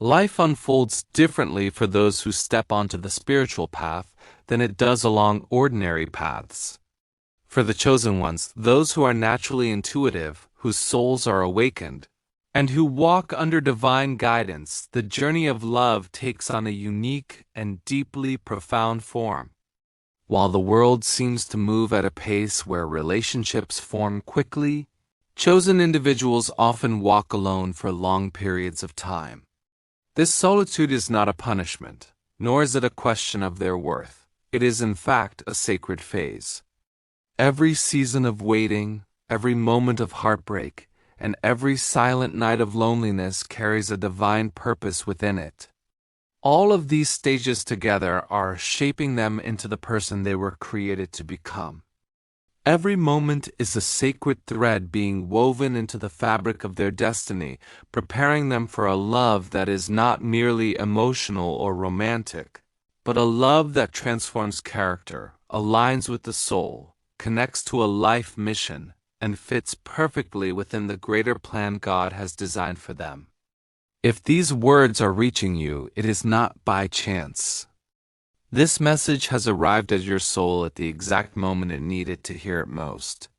Life unfolds differently for those who step onto the spiritual path than it does along ordinary paths. For the chosen ones, those who are naturally intuitive, whose souls are awakened, and who walk under divine guidance, the journey of love takes on a unique and deeply profound form. While the world seems to move at a pace where relationships form quickly, chosen individuals often walk alone for long periods of time. This solitude is not a punishment, nor is it a question of their worth. It is in fact a sacred phase. Every season of waiting, every moment of heartbreak, and every silent night of loneliness carries a divine purpose within it. All of these stages together are shaping them into the person they were created to become. Every moment is a sacred thread being woven into the fabric of their destiny, preparing them for a love that is not merely emotional or romantic, but a love that transforms character, aligns with the soul, connects to a life mission, and fits perfectly within the greater plan God has designed for them. If these words are reaching you, it is not by chance. This message has arrived at your soul at the exact moment it needed to hear it most.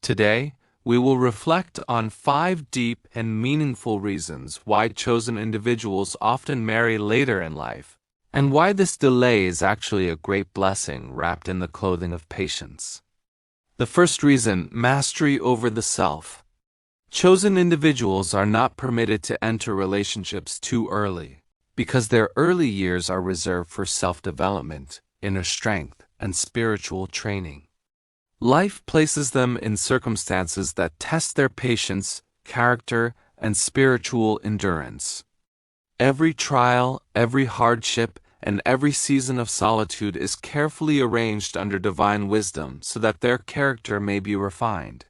Today, we will reflect on 5 deep and meaningful reasons why chosen individuals often marry later in life, and why this delay is actually a great blessing wrapped in the clothing of patience. The first reason: mastery over the self. Chosen individuals are not permitted to enter relationships too early, because their early years are reserved for self-development, inner strength, and spiritual training. Life places them in circumstances that test their patience, character, and spiritual endurance. Every trial, every hardship, and every season of solitude is carefully arranged under divine wisdom so that their character may be refined.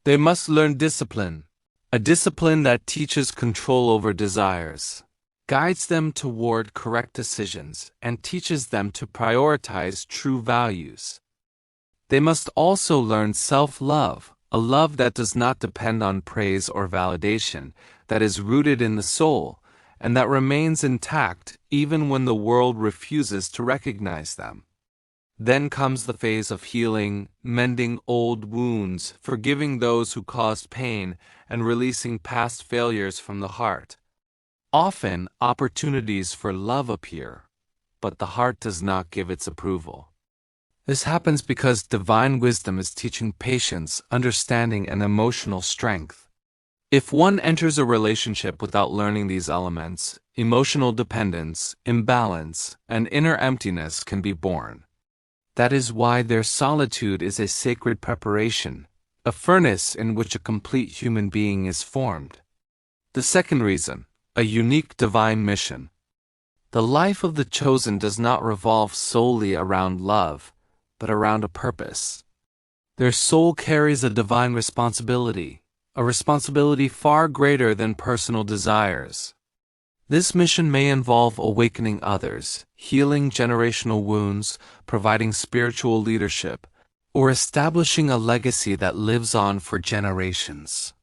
They must learn discipline, a discipline that teaches control over desires, guides them toward correct decisions, and teaches them to prioritize true values. They must also learn self-love, a love that does not depend on praise or validation, that is rooted in the soul, and that remains intact even when the world refuses to recognize them. Then comes the phase of healing, mending old wounds, forgiving those who caused pain, and releasing past failures from the heart. Often, opportunities for love appear, but the heart does not give its approval. This happens because divine wisdom is teaching patience, understanding, and emotional strength. If one enters a relationship without learning these elements, emotional dependence, imbalance, and inner emptiness can be born. That is why their solitude is a sacred preparation, a furnace in which a complete human being is formed. The second reason: a unique divine mission. The life of the chosen does not revolve solely around love, but around a purpose. Their soul carries a divine responsibility, a responsibility far greater than personal desires. This mission may involve awakening others, healing generational wounds, providing spiritual leadership, or establishing a legacy that lives on for generations.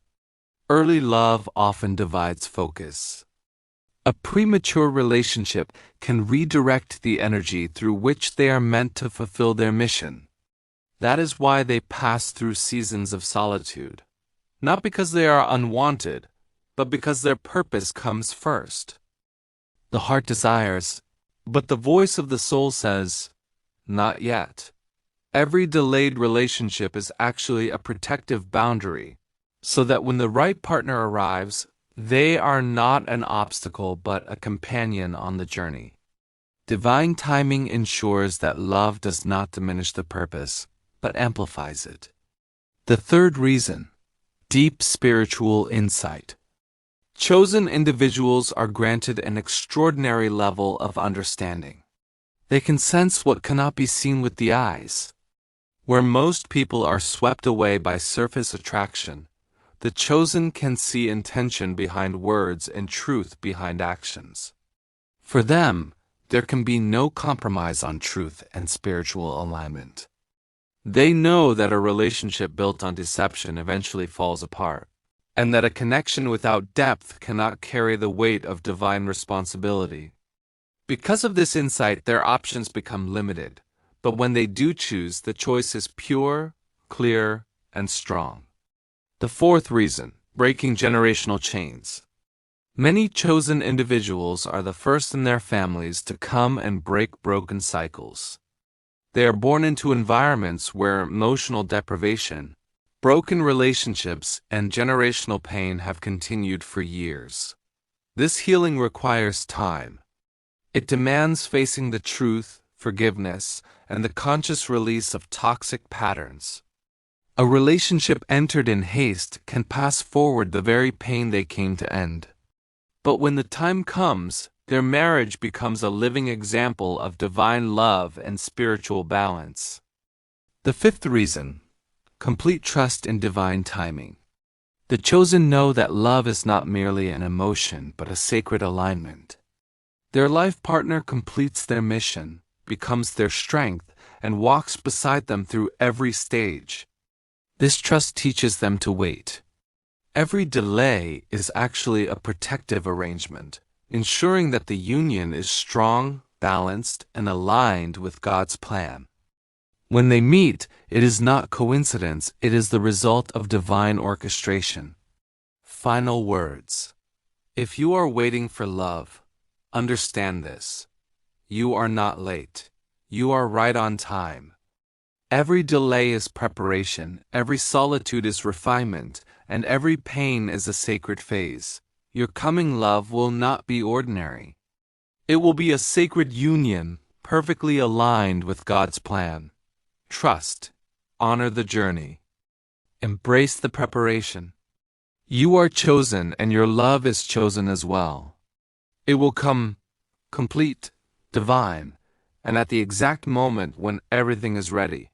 Early love often divides focus. A premature relationship can redirect the energy through which they are meant to fulfill their mission. That is why they pass through seasons of solitude, not because they are unwanted, but because their purpose comes first. The heart desires, but the voice of the soul says, "Not yet." Every delayed relationship is actually a protective boundary, so that when the right partner arrives, they are not an obstacle but a companion on the journey. Divine timing ensures that love does not diminish the purpose, but amplifies it. The third reason: deep spiritual insight. Chosen individuals are granted an extraordinary level of understanding. They can sense what cannot be seen with the eyes. Where most people are swept away by surface attraction, the chosen can see intention behind words and truth behind actions. For them, there can be no compromise on truth and spiritual alignment. They know that a relationship built on deception eventually falls apart, and that a connection without depth cannot carry the weight of divine responsibility. Because of this insight, their options become limited, but when they do choose, the choice is pure, clear, and strong. The fourth reason, breaking generational chains. Many chosen individuals are the first in their families to come and break broken cycles. They are born into environments where emotional deprivation, broken relationships, and generational pain have continued for years. This healing requires time. It demands facing the truth, forgiveness, and the conscious release of toxic patterns. A relationship entered in haste can pass forward the very pain they came to end. But when the time comes, their marriage becomes a living example of divine love and spiritual balance. The fifth reason, complete trust in divine timing. The chosen know that love is not merely an emotion but a sacred alignment. Their life partner completes their mission, becomes their strength, and walks beside them through every stage. This trust teaches them to wait. Every delay is actually a protective arrangement, ensuring that the union is strong, balanced, and aligned with God's plan. When they meet, it is not coincidence, it is the result of divine orchestration. Final words. If you are waiting for love, understand this. You are not late. You are right on time. Every delay is preparation, every solitude is refinement, and every pain is a sacred phase. Your coming love will not be ordinary. It will be a sacred union, perfectly aligned with God's plan. Trust. Honor the journey. Embrace the preparation. You are chosen, and your love is chosen as well. It will come complete, divine, and at the exact moment when everything is ready.